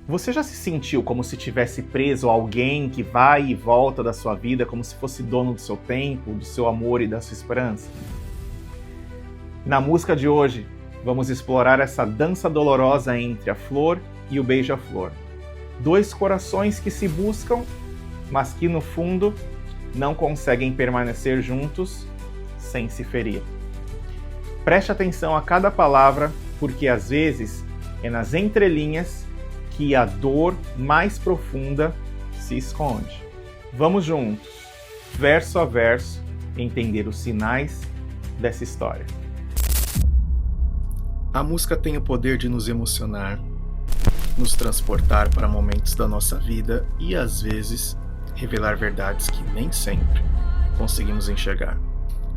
Você já se sentiu como se tivesse preso a alguém que vai e volta da sua vida, como se fosse dono do seu tempo, do seu amor e da sua esperança? Na música de hoje, vamos explorar essa dança dolorosa entre a flor e o beija-flor. Dois corações que se buscam, mas que no fundo não conseguem permanecer juntos sem se ferir. Preste atenção a cada palavra, porque às vezes é nas entrelinhas que a dor mais profunda se esconde. Vamos juntos, verso a verso, entender os sinais dessa história. A música tem o poder de nos emocionar, nos transportar para momentos da nossa vida e, às vezes, revelar verdades que nem sempre conseguimos enxergar.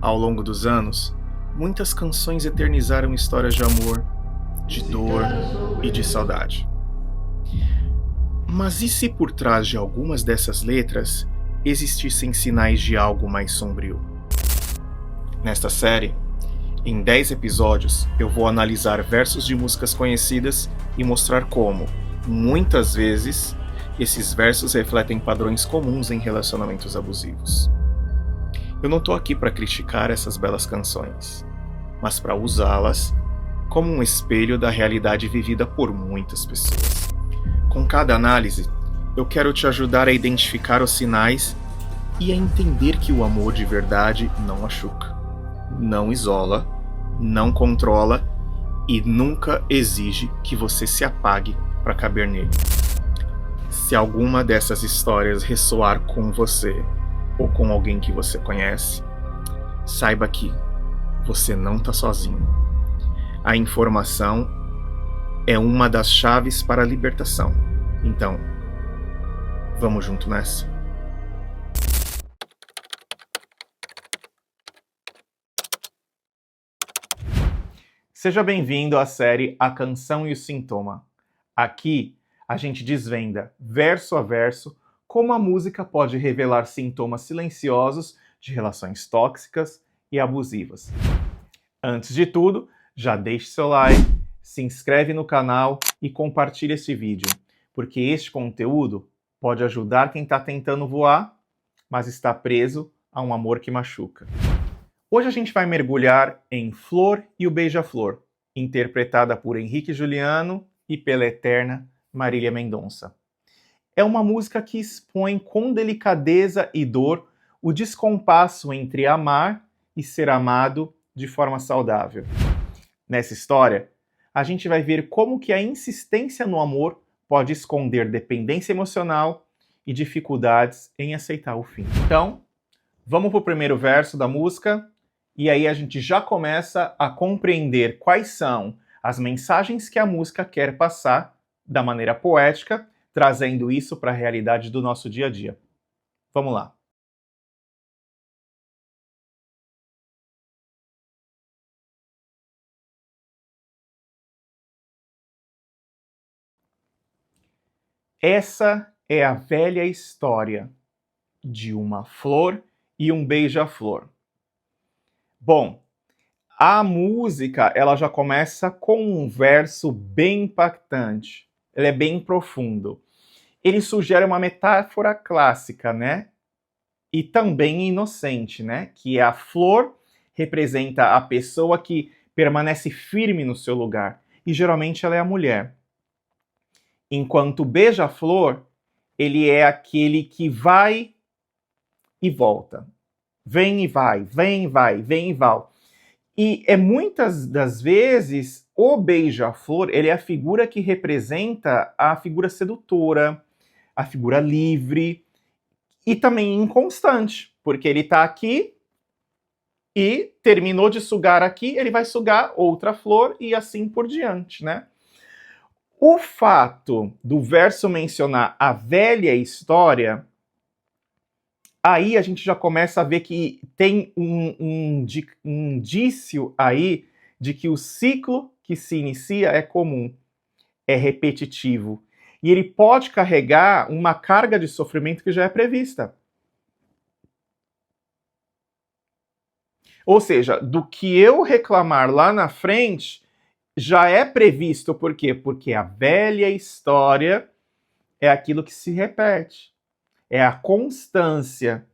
Ao longo dos anos, muitas canções eternizaram histórias de amor, de dor e de saudade. Mas e se por trás de algumas dessas letras existissem sinais de algo mais sombrio? Nesta série, em 10 episódios, eu vou analisar versos de músicas conhecidas e mostrar como, muitas vezes, esses versos refletem padrões comuns em relacionamentos abusivos. Eu não estou aqui para criticar essas belas canções, mas para usá-las como um espelho da realidade vivida por muitas pessoas. Com cada análise, eu quero te ajudar a identificar os sinais e a entender que o amor de verdade não machuca, não isola, não controla e nunca exige que você se apague para caber nele. Se alguma dessas histórias ressoar com você ou com alguém que você conhece, saiba que você não está sozinho. A informação é uma das chaves para a libertação. Então, vamos junto nessa? Seja bem-vindo à série A Canção e o Sintoma. Aqui, a gente desvenda, verso a verso, como a música pode revelar sintomas silenciosos de relações tóxicas e abusivas. Antes de tudo, já deixe seu like, se inscreve no canal e compartilhe esse vídeo, porque este conteúdo pode ajudar quem está tentando voar, mas está preso a um amor que machuca. Hoje a gente vai mergulhar em Flor e o Beija-Flor, interpretada por Henrique Juliano e pela eterna Marília Mendonça. É uma música que expõe com delicadeza e dor o descompasso entre amar e ser amado de forma saudável. Nessa história, a gente vai ver como que a insistência no amor pode esconder dependência emocional e dificuldades em aceitar o fim. Então, vamos para o primeiro verso da música e aí a gente já começa a compreender quais são as mensagens que a música quer passar da maneira poética, trazendo isso para a realidade do nosso dia a dia. Vamos lá. Essa é a velha história de uma flor e um beija-flor. Bom, a música ela já começa com um verso bem impactante. Ele é bem profundo. Ele sugere uma metáfora clássica, né? E também inocente, né? Que a flor representa a pessoa que permanece firme no seu lugar. E geralmente ela é a mulher. Enquanto o beija-flor, ele é aquele que vai e volta. Vem e vai, vem e vai, vem e vai. E é muitas das vezes o beija-flor, ele é a figura que representa a figura sedutora, a figura livre e também inconstante, porque ele está aqui e terminou de sugar aqui, ele vai sugar outra flor e assim por diante, né? O fato do verso mencionar a velha história, aí a gente já começa a ver que tem um indício aí de que o ciclo que se inicia é comum, é repetitivo. E ele pode carregar uma carga de sofrimento que já é prevista. Ou seja, do que eu reclamar lá na frente, já é previsto. Por quê? Porque a velha história é aquilo que se repete. É a constância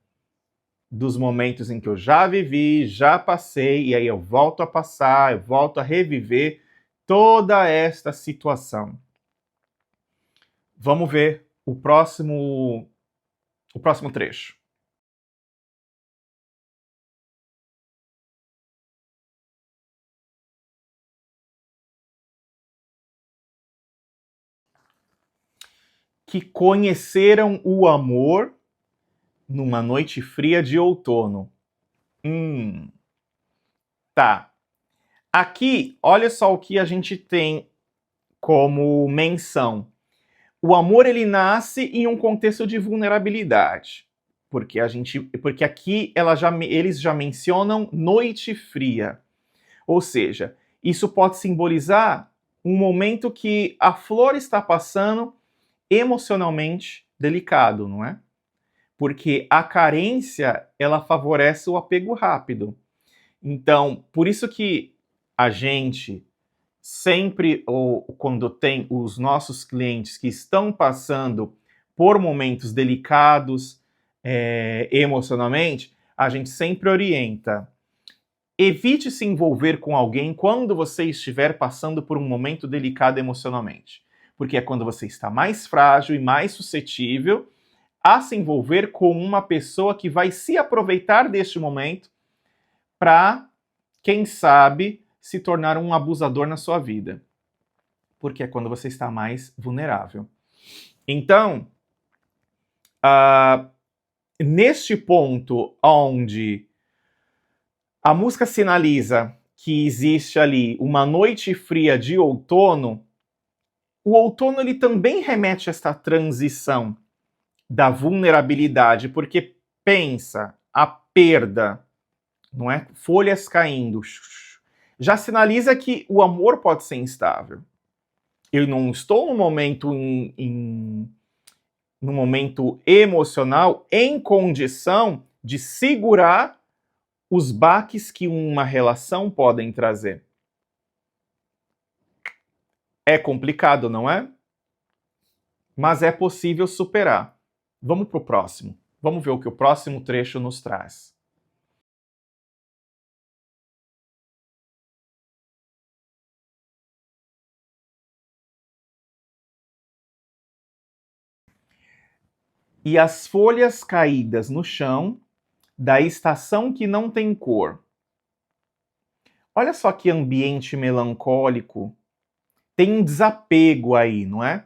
dos momentos em que eu já vivi, já passei, e aí eu volto a passar, eu volto a reviver toda esta situação. Vamos ver o próximo trecho. Que conheceram o amor numa noite fria de outono. Tá. Aqui, olha só o que a gente tem como menção. O amor, ele nasce em um contexto de vulnerabilidade. Porque aqui eles já mencionam noite fria. Ou seja, isso pode simbolizar um momento que a flor está passando emocionalmente delicado, não é? Porque a carência, ela favorece o apego rápido. Então, por isso que a gente sempre, ou quando tem os nossos clientes que estão passando por momentos delicados emocionalmente, a gente sempre orienta. Evite se envolver com alguém quando você estiver passando por um momento delicado emocionalmente. Porque é quando você está mais frágil e mais suscetível a se envolver com uma pessoa que vai se aproveitar deste momento para, quem sabe, se tornar um abusador na sua vida. Porque é quando você está mais vulnerável. Então, neste ponto onde a música sinaliza que existe ali uma noite fria de outono, o outono ele também remete a esta transição da vulnerabilidade, porque pensa, a perda, não é? Folhas caindo, já sinaliza que o amor pode ser instável. Eu não estou num momento emocional em condição de segurar os baques que uma relação podem trazer. É complicado, não é? Mas é possível superar. Vamos para o próximo. Vamos ver o que o próximo trecho nos traz. E as folhas caídas no chão da estação que não tem cor. Olha só que ambiente melancólico. Tem um desapego aí, não é?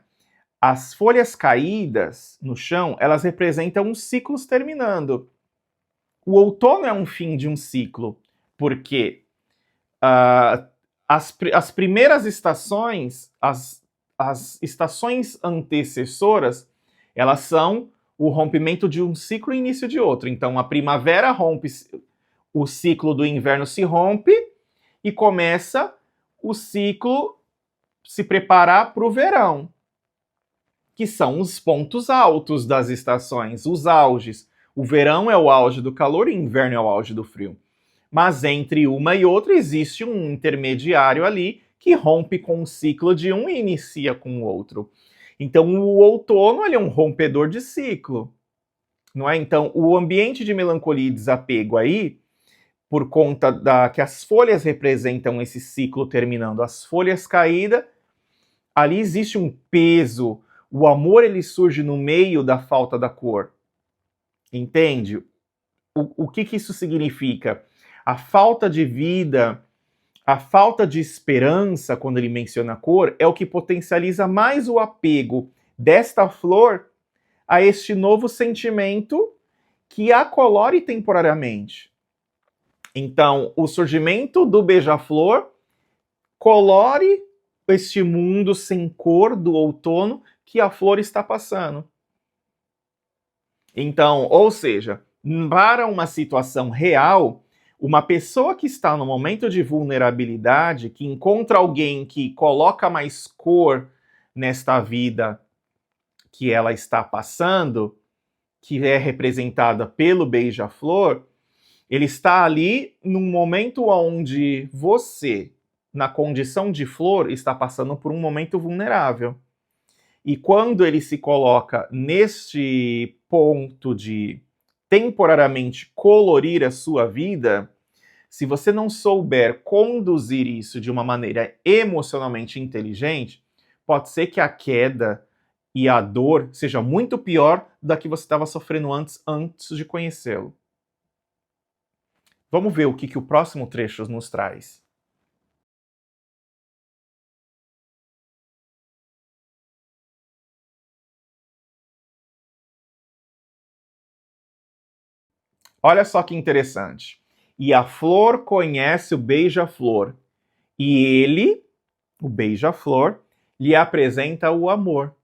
As folhas caídas no chão, elas representam os ciclos terminando. O outono é um fim de um ciclo, porque as primeiras estações, as estações antecessoras, elas são o rompimento de um ciclo e início de outro. Então, a primavera rompe, o ciclo do inverno se rompe e começa o ciclo se preparar para o verão, que são os pontos altos das estações, os auges. O verão é o auge do calor e o inverno é o auge do frio. Mas entre uma e outra existe um intermediário ali que rompe com o ciclo de um e inicia com o outro. Então o outono ele é um rompedor de ciclo, não é? Então o ambiente de melancolia e desapego aí, por conta que as folhas representam esse ciclo terminando, as folhas caídas, ali existe um peso. O amor ele surge no meio da falta da cor. Entende? O que isso significa? A falta de vida, a falta de esperança, quando ele menciona a cor, é o que potencializa mais o apego desta flor a este novo sentimento que a colore temporariamente. Então, o surgimento do beija-flor colore este mundo sem cor do outono que a flor está passando. Então, ou seja, para uma situação real, uma pessoa que está no momento de vulnerabilidade, que encontra alguém que coloca mais cor nesta vida que ela está passando, que é representada pelo beija-flor, ele está ali num momento onde você, na condição de flor, está passando por um momento vulnerável. E quando ele se coloca neste ponto de temporariamente colorir a sua vida, se você não souber conduzir isso de uma maneira emocionalmente inteligente, pode ser que a queda e a dor seja muito pior da que você estava sofrendo antes de conhecê-lo. Vamos ver o que o próximo trecho nos traz. Olha só que interessante. E a flor conhece o beija-flor, e ele, o beija-flor, lhe apresenta o amor.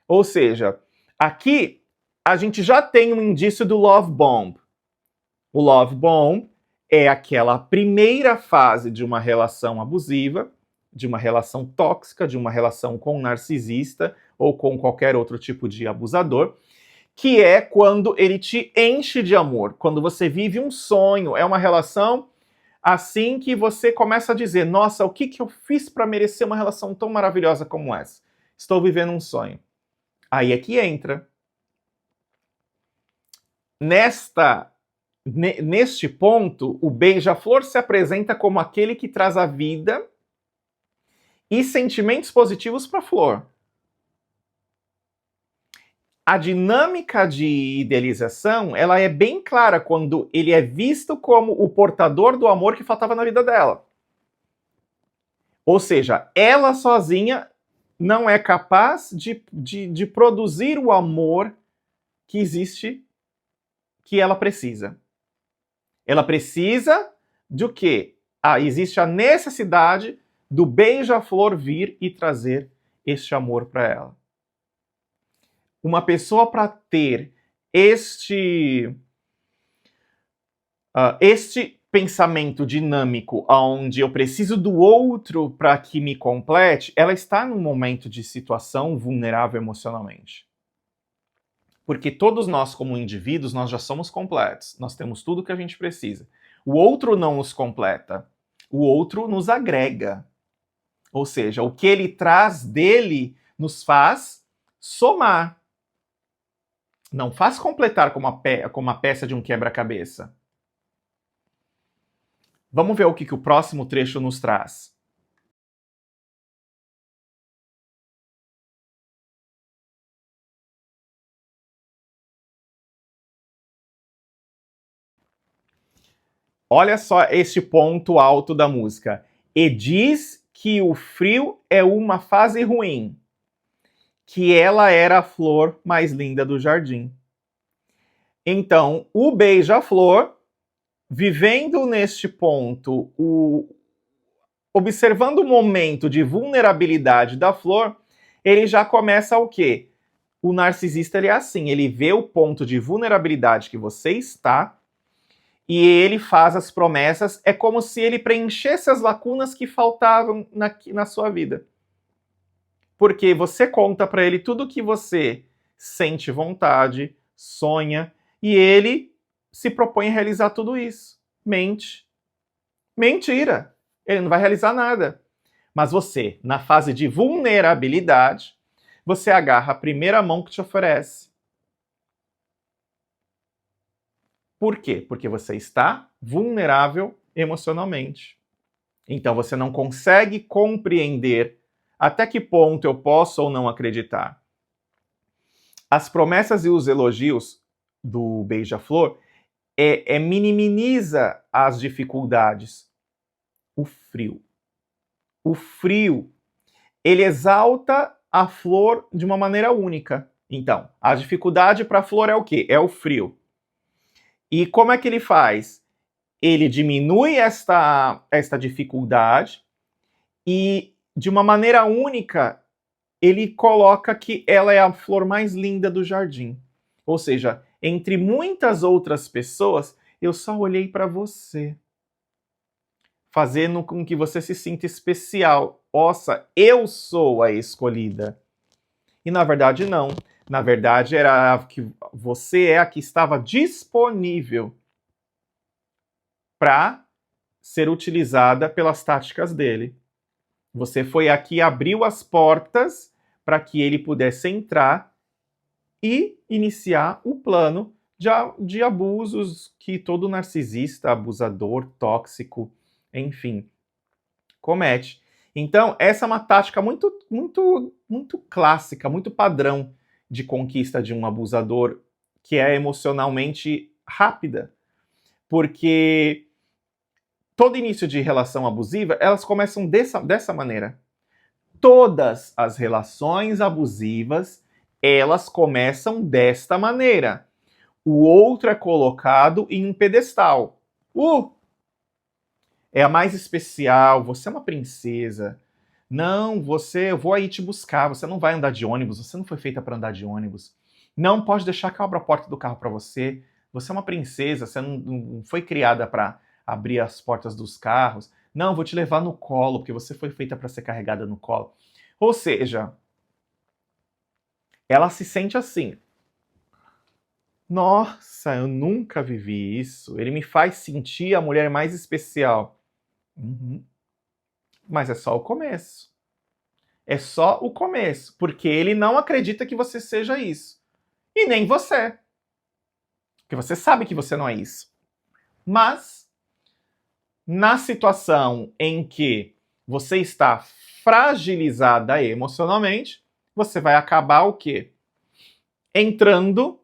Ou seja, aqui a gente já tem um indício do love bomb. O love bomb é aquela primeira fase de uma relação abusiva, de uma relação tóxica, de uma relação com um narcisista ou com qualquer outro tipo de abusador, que é quando ele te enche de amor, quando você vive um sonho, é uma relação assim que você começa a dizer, nossa, o que eu fiz para merecer uma relação tão maravilhosa como essa? Estou vivendo um sonho. Aí é que entra. Neste ponto, o beija-flor se apresenta como aquele que traz a vida e sentimentos positivos para a flor. A dinâmica de idealização, ela é bem clara quando ele é visto como o portador do amor que faltava na vida dela. Ou seja, ela sozinha não é capaz de produzir o amor que existe, que ela precisa. Ela precisa de quê? Existe a necessidade do beija-flor vir e trazer este amor para ela. Uma pessoa para ter este pensamento dinâmico onde eu preciso do outro para que me complete, ela está num momento de situação vulnerável emocionalmente. Porque todos nós, como indivíduos, nós já somos completos. Nós temos tudo que a gente precisa. O outro não nos completa. O outro nos agrega. Ou seja, o que ele traz dele nos faz somar. Não faz completar como uma peça de um quebra-cabeça. Vamos ver o que o próximo trecho nos traz. Olha só este ponto alto da música. E diz que o frio é uma fase ruim, que ela era a flor mais linda do jardim. Então, o beija-flor, vivendo neste ponto, observando o momento de vulnerabilidade da flor, ele já começa o quê? O narcisista ele é assim, ele vê o ponto de vulnerabilidade que você está e ele faz as promessas, é como se ele preenchesse as lacunas que faltavam na sua vida. Porque você conta para ele tudo que você sente vontade, sonha, e ele se propõe a realizar tudo isso. Mente. Mentira! Ele não vai realizar nada. Mas você, na fase de vulnerabilidade, você agarra a primeira mão que te oferece. Por quê? Porque você está vulnerável emocionalmente. Então você não consegue compreender até que ponto eu posso ou não acreditar. As promessas e os elogios do beija-flor minimiza as dificuldades. O frio. O frio, ele exalta a flor de uma maneira única. Então, a dificuldade para a flor é o quê? É o frio. E como é que ele faz? Ele diminui esta dificuldade e, de uma maneira única, ele coloca que ela é a flor mais linda do jardim. Ou seja, entre muitas outras pessoas, eu só olhei para você. Fazendo com que você se sinta especial. Nossa, eu sou a escolhida. E na verdade não. Na verdade era que você é a que estava disponível para ser utilizada pelas táticas dele. Você foi a que abriu as portas para que ele pudesse entrar e iniciar o plano de abusos que todo narcisista, abusador, tóxico, enfim, comete. Então, essa é uma tática muito clássica, muito padrão de conquista de um abusador, que é emocionalmente rápida. Porque todo início de relação abusiva, elas começam dessa maneira. Todas as relações abusivas, elas começam desta maneira. O outro é colocado em um pedestal. É a mais especial, você é uma princesa. Não, eu vou aí te buscar, você não vai andar de ônibus, você não foi feita para andar de ônibus. Não pode deixar que eu abra a porta do carro para você. Você é uma princesa, você não foi criada para abrir as portas dos carros. Não, vou te levar no colo, porque você foi feita para ser carregada no colo. Ou seja, ela se sente assim. Nossa, eu nunca vivi isso. Ele me faz sentir a mulher mais especial. Uhum. Mas é só o começo. É só o começo, porque ele não acredita que você seja isso. E nem você. Porque você sabe que você não é isso. Mas, na situação em que você está fragilizada emocionalmente, você vai acabar o quê? Entrando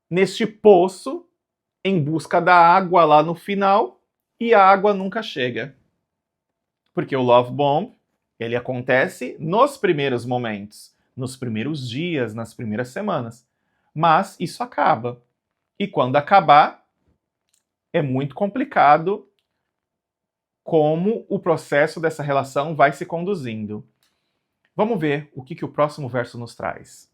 neste poço em busca da água lá no final, e a água nunca chega. Porque o Love Bomb, ele acontece nos primeiros momentos, nos primeiros dias, nas primeiras semanas. Mas isso acaba. E quando acabar, é muito complicado como o processo dessa relação vai se conduzindo. Vamos ver o que o próximo verso nos traz.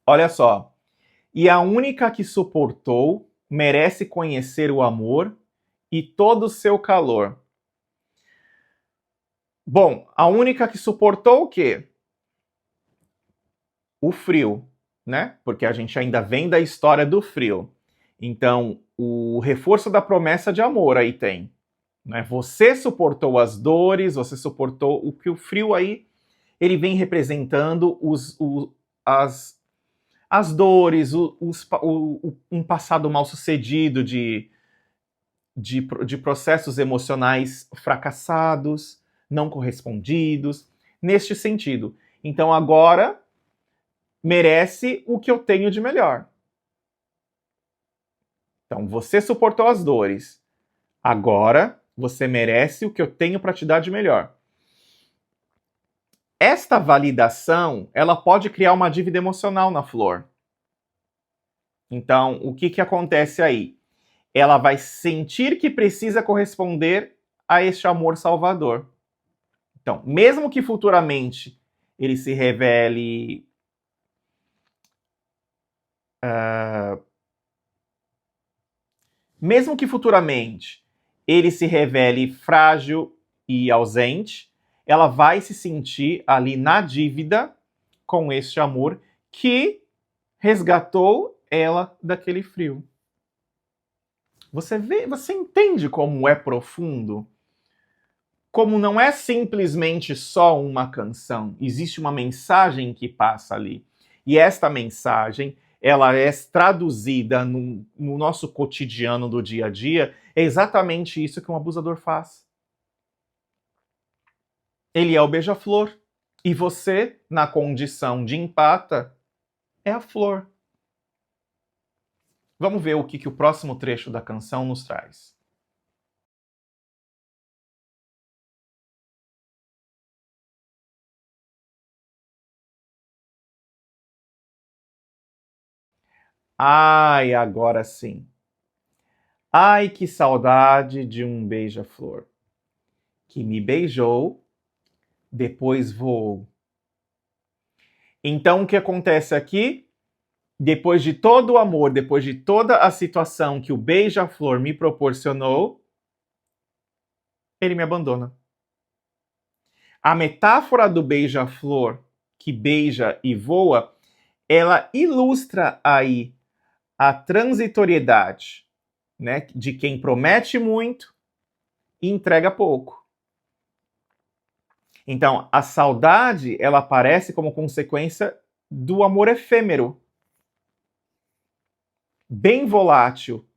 Olha só. E a única que suportou merece conhecer o amor e todo o seu calor. Bom, a única que suportou o quê? O frio, né? Porque a gente ainda vem da história do frio. Então, o reforço da promessa de amor aí tem. Né? Você suportou as dores, você suportou o que o frio aí, ele vem representando as dores, um passado mal sucedido de processos emocionais fracassados, não correspondidos, neste sentido. Então agora merece o que eu tenho de melhor. Então você suportou as dores, agora você merece o que eu tenho para te dar de melhor. Esta validação, ela pode criar uma dívida emocional na flor. Então, o que acontece aí? Ela vai sentir que precisa corresponder a este amor salvador. Então, mesmo que futuramente ele se revele mesmo que futuramente ele se revele frágil e ausente, ela vai se sentir ali na dívida com este amor que resgatou ela daquele frio. Você entende como é profundo? Como não é simplesmente só uma canção, existe uma mensagem que passa ali. E esta mensagem, ela é traduzida no nosso cotidiano do dia a dia, é exatamente isso que um abusador faz. Ele é o beija-flor. E você, na condição de empata, é a flor. Vamos ver o que o próximo trecho da canção nos traz. Ai, agora sim. Ai, que saudade de um beija-flor, que me beijou, depois voou. Então, o que acontece aqui? Depois de todo o amor, depois de toda a situação que o beija-flor me proporcionou, ele me abandona. A metáfora do beija-flor, que beija e voa, ela ilustra aí a transitoriedade, né, de quem promete muito e entrega pouco. Então, a saudade, ela aparece como consequência do amor efêmero, bem volátil,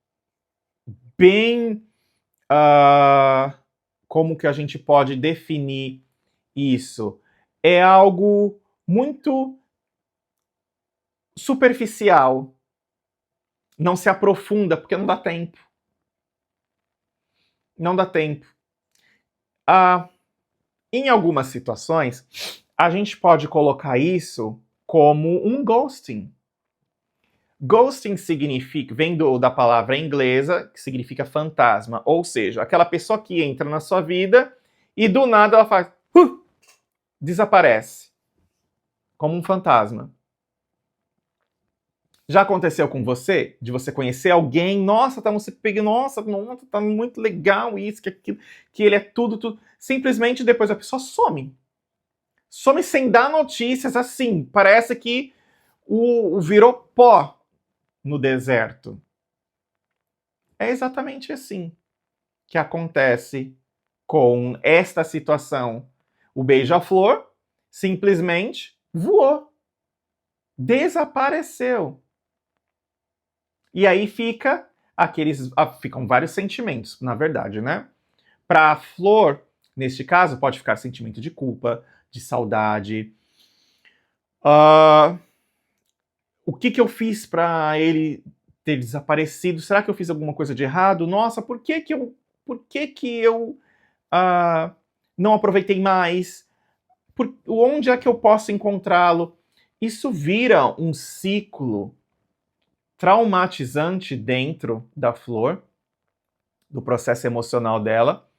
bem... como que a gente pode definir isso? É algo muito superficial, não se aprofunda, porque não dá tempo. Não dá tempo. Em algumas situações, a gente pode colocar isso como um ghosting. Ghosting significa, vem da palavra inglesa, que significa fantasma, ou seja, aquela pessoa que entra na sua vida e do nada ela faz, desaparece, como um fantasma. Já aconteceu com você? De você conhecer alguém, nossa, estamos se pegando, nossa, tá muito legal isso, que aquilo, que ele é tudo. Simplesmente depois a pessoa some. Some sem dar notícias, assim, parece que o virou pó no deserto. É exatamente assim que acontece com esta situação. O beija-flor simplesmente voou, desapareceu. E aí ficam vários sentimentos, na verdade, né? Para a flor, neste caso, pode ficar sentimento de culpa, de saudade. O que eu fiz para ele ter desaparecido? Será que eu fiz alguma coisa de errado? Nossa, por que eu não aproveitei mais? Onde é que eu posso encontrá-lo? Isso vira um ciclo traumatizante dentro da flor, do processo emocional dela,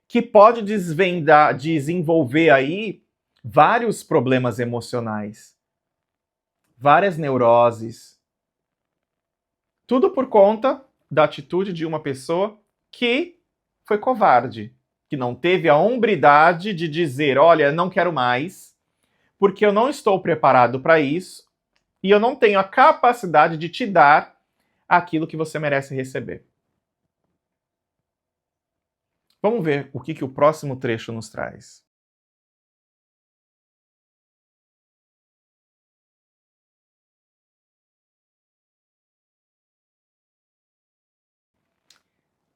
que pode desenvolver aí vários problemas emocionais, várias neuroses. Tudo por conta da atitude de uma pessoa que foi covarde, que não teve a hombridade de dizer, olha, não quero mais, porque eu não estou preparado para isso e eu não tenho a capacidade de te dar aquilo que você merece receber. Vamos ver o que o próximo trecho nos traz.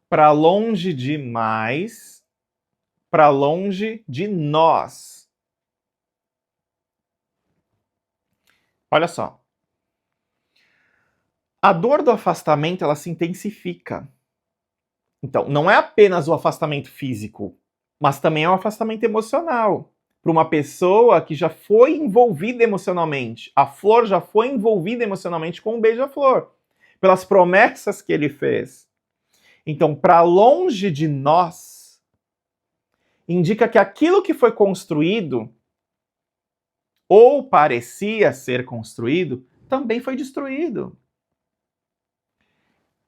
Para longe demais, para longe de nós. Olha só. A dor do afastamento, ela se intensifica. Então, não é apenas o afastamento físico, mas também é o afastamento emocional. Para uma pessoa que já foi envolvida emocionalmente. A flor já foi envolvida emocionalmente com o beija-flor, pelas promessas que ele fez. Então, para longe de nós, indica que aquilo que foi construído, ou parecia ser construído, também foi destruído.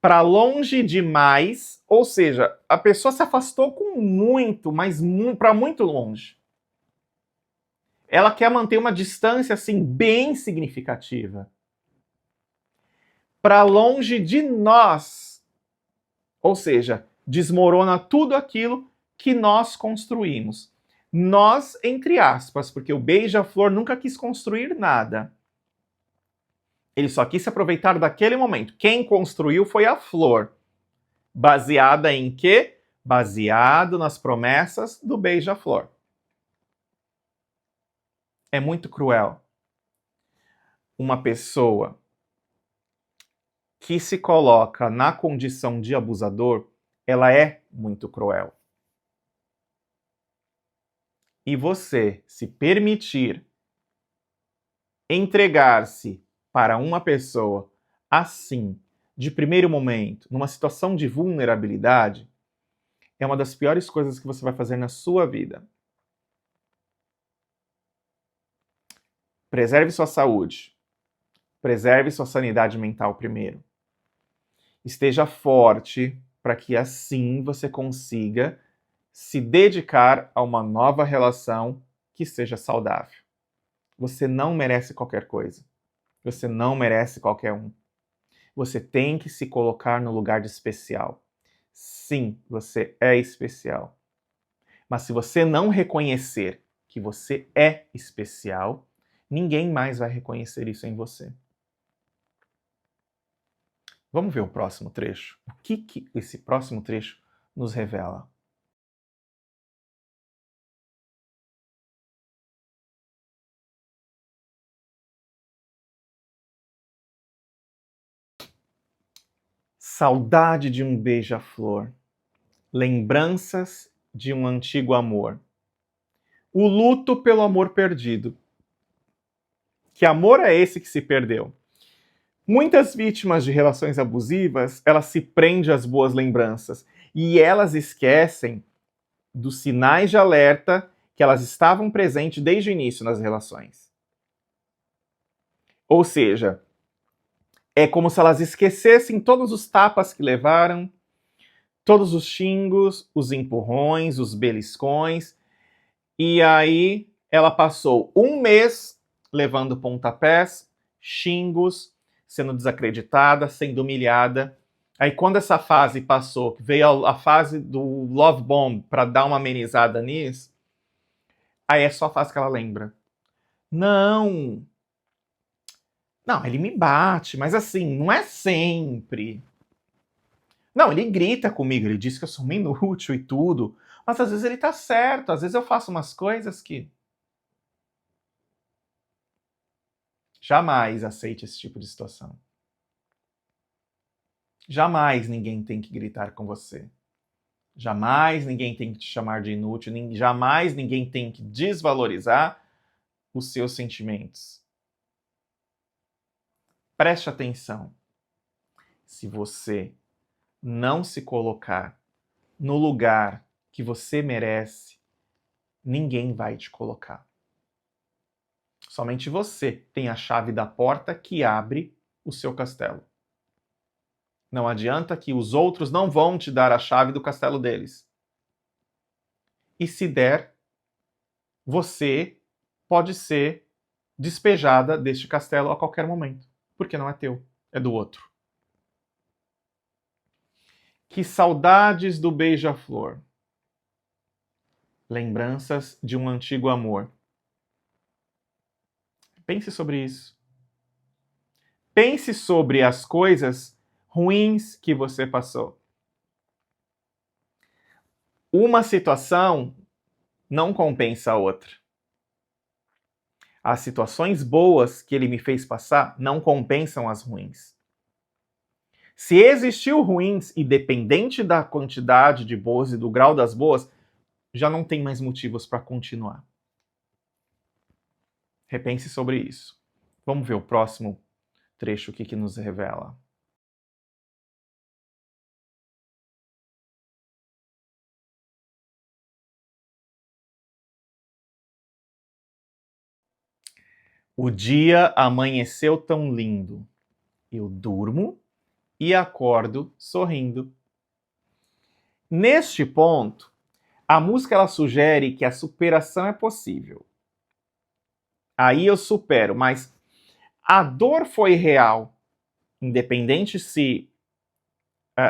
Para longe demais, ou seja, a pessoa se afastou com muito, mas para muito longe. Ela quer manter uma distância assim bem significativa. Para longe de nós, ou seja, desmorona tudo aquilo que nós construímos. Nós, entre aspas, porque o beija-flor nunca quis construir nada. Ele só quis se aproveitar daquele momento. Quem construiu foi a flor. Baseada em quê? Baseado nas promessas do beija-flor. É muito cruel. Uma pessoa que se coloca na condição de abusador, ela é muito cruel. E você se permitir entregar-se para uma pessoa assim, de primeiro momento, numa situação de vulnerabilidade, é uma das piores coisas que você vai fazer na sua vida. Preserve sua saúde. Preserve sua sanidade mental primeiro. Esteja forte para que assim você consiga se dedicar a uma nova relação que seja saudável. Você não merece qualquer coisa. Você não merece qualquer um. Você tem que se colocar no lugar de especial. Sim, você é especial. Mas se você não reconhecer que você é especial, ninguém mais vai reconhecer isso em você. Vamos ver o próximo trecho. O que esse próximo trecho nos revela? Saudade de um beija-flor, lembranças de um antigo amor, o luto pelo amor perdido. Que amor é esse que se perdeu? Muitas vítimas de relações abusivas, elas se prendem às boas lembranças e elas esquecem dos sinais de alerta que elas estavam presentes desde o início nas relações. Ou seja, é como se elas esquecessem todos os tapas que levaram, todos os xingos, os empurrões, os beliscões, e aí ela passou um mês levando pontapés, xingos, sendo desacreditada, sendo humilhada. Aí quando essa fase passou, veio a fase do love bomb para dar uma amenizada nisso, aí é só a fase que ela lembra. Não, ele me bate, mas assim, não é sempre. Não, ele grita comigo, ele diz que eu sou uma inútil e tudo, mas às vezes ele tá certo, às vezes eu faço umas coisas que... Jamais aceite esse tipo de situação. Jamais ninguém tem que gritar com você. Jamais ninguém tem que te chamar de inútil, jamais ninguém tem que desvalorizar os seus sentimentos. Preste atenção. Se você não se colocar no lugar que você merece, ninguém vai te colocar. Somente você tem a chave da porta que abre o seu castelo. Não adianta que os outros não vão te dar a chave do castelo deles. E se der, você pode ser despejada deste castelo a qualquer momento, porque não é teu, é do outro. Que saudades do beija-flor. Lembranças de um antigo amor. Pense sobre isso. Pense sobre as coisas ruins que você passou. Uma situação não compensa a outra. As situações boas que ele me fez passar não compensam as ruins. Se existiu ruins, independente da quantidade de boas e do grau das boas, já não tem mais motivos para continuar. Repense sobre isso. Vamos ver o próximo trecho, o que nos revela. O dia amanheceu tão lindo. Eu durmo e acordo sorrindo. Neste ponto, a música ela sugere que a superação é possível. Aí eu supero, mas a dor foi real, independente se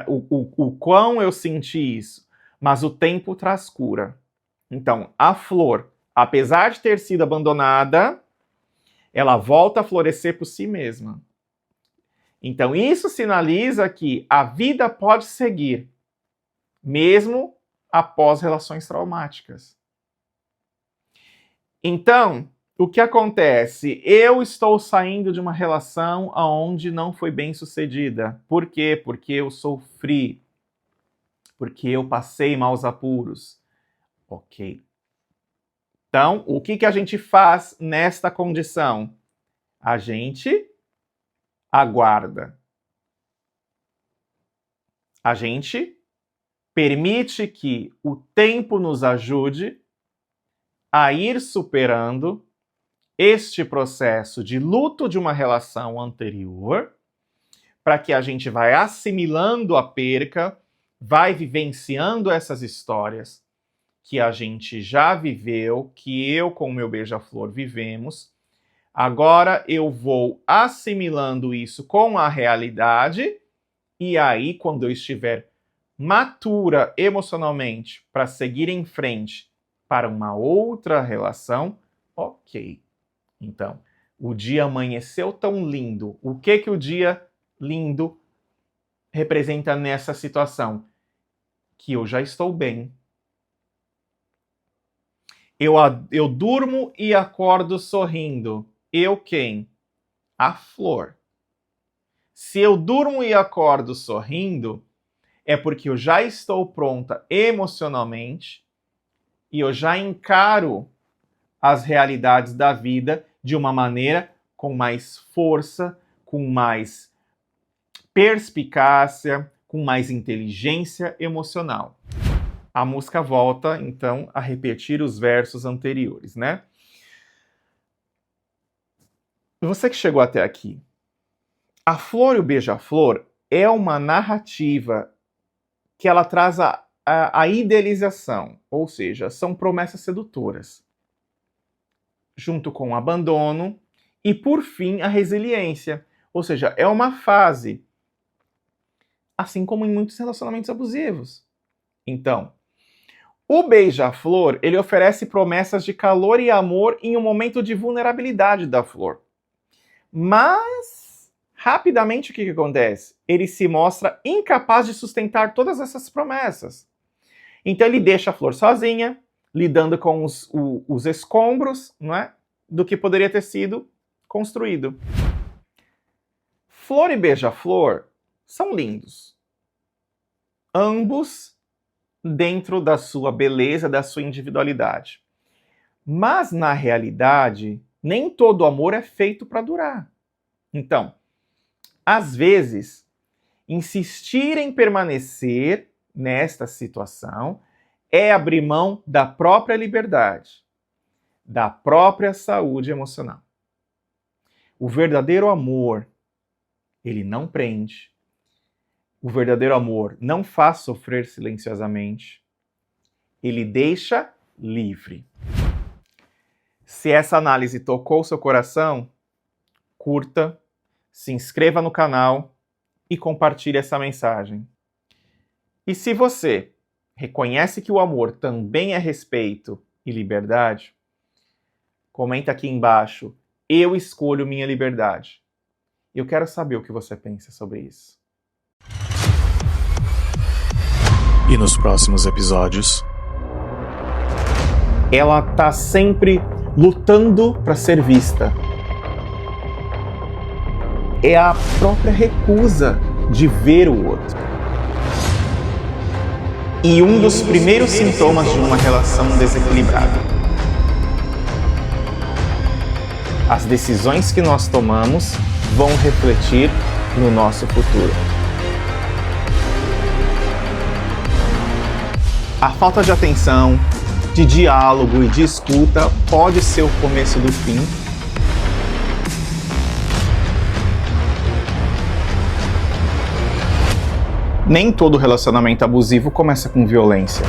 o quão eu senti isso, mas o tempo traz cura. Então, a flor, apesar de ter sido abandonada, ela volta a florescer por si mesma. Então, isso sinaliza que a vida pode seguir, mesmo após relações traumáticas. Então, o que acontece? Eu estou saindo de uma relação onde não foi bem sucedida. Por quê? Porque eu sofri. Porque eu passei maus apuros. Ok. Então, o que a gente faz nesta condição? A gente aguarda. A gente permite que o tempo nos ajude a ir superando este processo de luto de uma relação anterior, para que a gente vai assimilando a perca, vai vivenciando essas histórias que a gente já viveu, que eu com o meu beija-flor vivemos, Agora eu vou assimilando isso com a realidade, e aí, quando eu estiver matura emocionalmente para seguir em frente para uma outra relação, ok. Então, o dia amanheceu tão lindo. O que o dia lindo representa nessa situação? Que eu já estou bem. Eu durmo e acordo sorrindo. Eu quem? A flor. Se eu durmo e acordo sorrindo, é porque eu já estou pronta emocionalmente e eu já encaro as realidades da vida de uma maneira com mais força, com mais perspicácia, com mais inteligência emocional. A música volta, então, a repetir os versos anteriores, né? Você que chegou até aqui, A Flor e o Beija-Flor é uma narrativa que ela traz a idealização, ou seja, são promessas sedutoras, junto com o abandono e, por fim, a resiliência, ou seja, é uma fase, assim como em muitos relacionamentos abusivos. Então, o Beija-Flor, ele oferece promessas de calor e amor em um momento de vulnerabilidade da flor. Mas, rapidamente, o que acontece? Ele se mostra incapaz de sustentar todas essas promessas. Então, ele deixa a flor sozinha, lidando com os escombros, não é? Do que poderia ter sido construído. Flor e Beija-Flor são lindos. Ambos dentro da sua beleza, da sua individualidade. Mas, na realidade, nem todo amor é feito para durar. Então, às vezes, insistir em permanecer nesta situação é abrir mão da própria liberdade, da própria saúde emocional. O verdadeiro amor, ele não prende. O verdadeiro amor não faz sofrer silenciosamente. Ele deixa livre. Se essa análise tocou seu coração, curta, se inscreva no canal e compartilhe essa mensagem. E se você reconhece que o amor também é respeito e liberdade, comenta aqui embaixo, eu escolho minha liberdade. Eu quero saber o que você pensa sobre isso. E nos próximos episódios, ela tá sempre lutando para ser vista. É a própria recusa de ver o outro. E um dos primeiros sintomas de uma relação desequilibrada. As decisões que nós tomamos vão refletir no nosso futuro. A falta de atenção, de diálogo e de escuta pode ser o começo do fim. Nem todo relacionamento abusivo começa com violência.